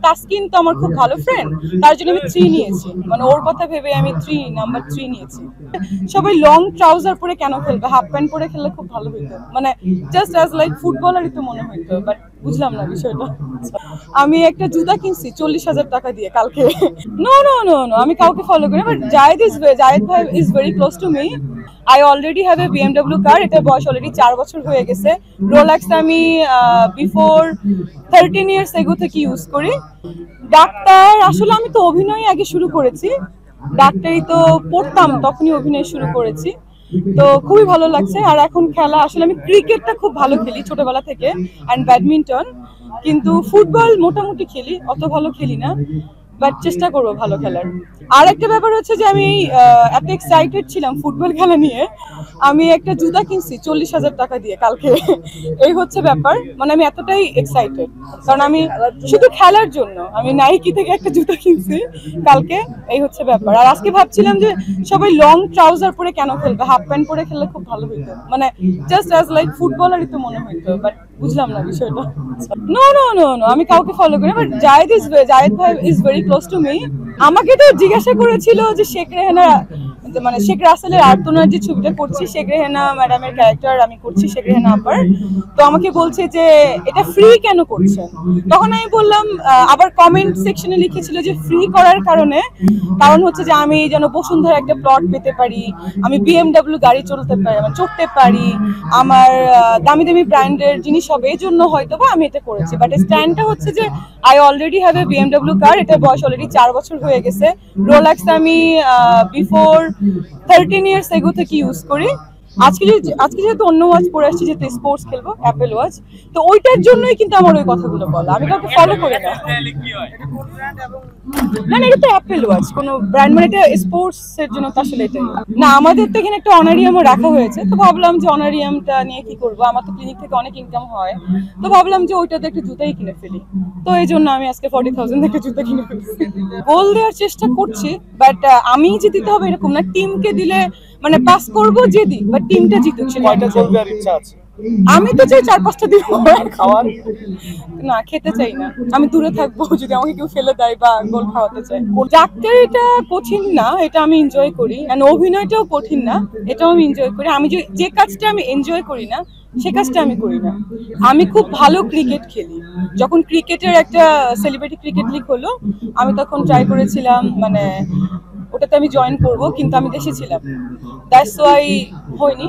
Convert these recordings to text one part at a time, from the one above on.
তাসকিন তো আমার খুব ভালো ফ্রেন্ড, তার জন্য আমি 3 নিয়েছি, মানে ওর কথা ভেবে আমি নাম্বার 3 নিয়েছি। সবাই লং ট্রাউজার পরে কেন খেলবে, হাফ প্যান্ট পরে খেললে খুব ভালো হইতো, মানে জাস্ট অ্যাজ লাইক ফুটবলারই তো মনে হইতো, বাট বুঝলাম না বিষয়টা। আমি একটা জুতা কিনছি 40,000 টাকা দিয়ে কালকে। নো নো নো নো, আমি কাউকে ফলো করি না, বাট জায়েদ ভাই is very close to me. I already have a BMW car, এটা বয়স অলরেডি 4 বছর হয়ে গেছে। রোলেক্স আমি বিফোর 13 ইয়ার্স এগো থেকে ইউজ করি। ডাক্তার আসলে আমি তো অভিনয় আগে শুরু করেছি, ডাক্তারি তো পড়তাম তখনই অভিনয় শুরু করেছি, তো খুবই ভালো লাগছে। আর এখন খেলা আসলে আমি ক্রিকেটটা খুব ভালো খেলি ছোটবেলা থেকে, অ্যান্ড ব্যাডমিন্টন, কিন্তু ফুটবল মোটামুটি খেলি, অত ভালো খেলি না, বাট চেষ্টা করবো ভালো খেলার। আর একটা ব্যাপার হচ্ছে যে আমি এত এক্সাইটেড ছিলাম ফুটবল খেলা নিয়ে, আমি একটা জুতা কিনছি 40,000 টাকা দিয়ে কালকে। এই হচ্ছে ব্যাপার, মানে আমি এতটাই এক্সাইটেড, কারণ আমি শুধু খেলার জন্য আমি নাইকি থেকে একটা জুতা কিনছি কালকে। এই হচ্ছে ব্যাপার। আর আজকে ভাবছিলাম যে সবাই লং ট্রাউজার পরে কেন খেলবে, হাফ প্যান্ট পরে খেললে খুব ভালো হইতো, মানে জাস্ট অ্যাজ লাইক ফুটবলারই তো মনে হইতো, বাট বুঝলাম না বিষয়টা। নো নো নো নো, আমি কাউকে ফলো করি না, বাট জায়েদ ভাই is very close to me. আমাকে তো জিজ্ঞাসা করেছিল যে শেখ রেহানা, মানে শেখ রাসেলের আর্তনার যে ছবিটা করছি, শেখ রেহানা ম্যাডামের ক্যারেক্টার আমি করছি, শেখ রেহানা আপার। তো আমাকে বলছে যে এটা ফ্রি কেন করছেন, তখন আমি বললাম, আবার কমেন্ট সেকশনে লিখেছিল যে ফ্রি করার কারণ হচ্ছে যে আমি যেন বসুন্ধরা একটা প্লট পেতে পারি, আমি বিএমডব্লিউ গাড়ি চড়তে পারি, আমার দামি দামি ব্র্যান্ডের জিনিস হবে, এই জন্য হয়তো বা আমি এটা করেছি। বাট স্ট্যান্ডটা হচ্ছে যে I already have a BMW car, এটা বয়স অলরেডি 4 বছর হয়ে গেছে। রোলেক্স আমি বিফোর 13 ইয়ার্স এগো থেকে ইউজ করি। আজকে যেহেতু অন্য ওয়াচ পরে আসছি, যেহেতু স্পোর্টস খেলবো, অ্যাপেল ওয়াচ, তো ওইটার জন্যই কিন্তু আমার ওই কথাগুলো বলা, আমি কাউকে ফলো করি না। না না, এটা তো অ্যাপেল ওয়াচ, কোনো ব্র্যান্ড, মানে এটা স্পোর্টস এর জন্য তো আসলে এটাই না। আমাদের তো এখানে একটা অনারিয়ামও রাখা হয়েছে, তো ভাবলাম যে অনারিয়ামটা নিয়ে কি করবো, আমার তো ক্লিনিক থেকে অনেক ইনকাম হয়, তো ভাবলাম যে ওইটাতে একটা জুতাই কিনে ফেলি, তো এই জন্য আমি আজকে 40,000 একটা জুতা কিনে ফেলছি। গোল দেওয়ার চেষ্টা করছি, বাট আমি যে দিতে হবে এরকম না, টিমকে দিলে মানে পাস করবো যে দিক, বাট টিমটা জিতুক সেটা গোল দেওয়ার ইচ্ছা আছে। আমি তো চাই 4-5টা দিব। খাওয়ার না, খেতে চাই না, আমি দূরে থাকবো যদি আমাকে কেউ ফেলে দেয় বা গোল খাওয়াতে চায়। ডাক্তার এটা কঠিন না, এটা আমি এনজয় করি, এন্ড অভিনয়টাও কঠিন না, এটাও আমি এনজয় করি। আমি যে কাজটা আমি এনজয় করি না সে কাজটা আমি করি না। আমি খুব ভালো ক্রিকেট খেলি, যখন ক্রিকেটের একটা সেলিব্রিটি ক্রিকেট লিগ হলো, আমি তখন ট্রাই করেছিলাম, মানে ওটাতে আমি জয়েন করব, কিন্তু আমি দেশে ছিলাম, দ্যাটস ওয়াই হয়নি।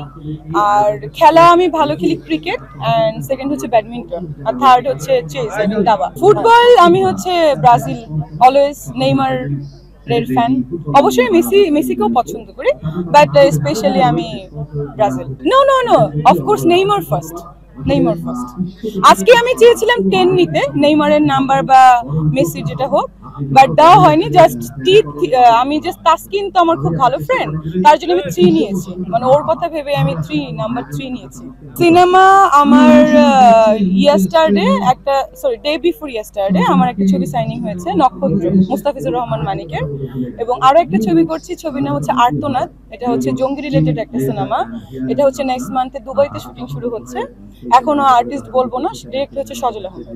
আর খেলা আমি ভালো খেলি ক্রিকেট, অ্যান্ড সেকেন্ড হচ্ছে ব্যাডমিন্টন, আর থার্ড হচ্ছে চেস এবং দাবা। ফুটবল আমি হচ্ছে ব্রাজিল, অলওয়েজ নেইমার এর ফ্যান। অবশ্যই মেসিকেও পছন্দ করি, বাট স্পেশালি আমি Brazil. No no no, of course Neymar first. আজকে আমি চেয়েছিলাম 10 নিতে, নেইমারের নাম্বার বা মেসির যেটা হোক, বাট দেওয়া হয়নি। আমি জাস্ট তাসকিন তো আমার খুব ভালো ফ্রেন্ড, তার জন্য আমি 3 নিয়েছি, মানে ওর কথা ভেবে আমি নাম্বার 3 নিয়েছি। সিনেমা আমার ইয়েস্টারডে ডে বিফোর ইয়েস্টারডে আমার একটা ছবি সাইনিং হয়েছে, নক্ষত্র, মুস্তাফিজুর রহমান মানিকের, এবং আরো একটা ছবি করছি, ছবির নাম হচ্ছে আর্তনাদ, এটা হচ্ছে জঙ্গি রিলেটেড একটা সিনেমা। এটা হচ্ছে নেক্সট মান্থে দুবাইতে শুটিং শুরু হচ্ছে, এখনো আর্টিস্ট বলবো না, ডিরেক্ট হচ্ছে সজল আহমেদ।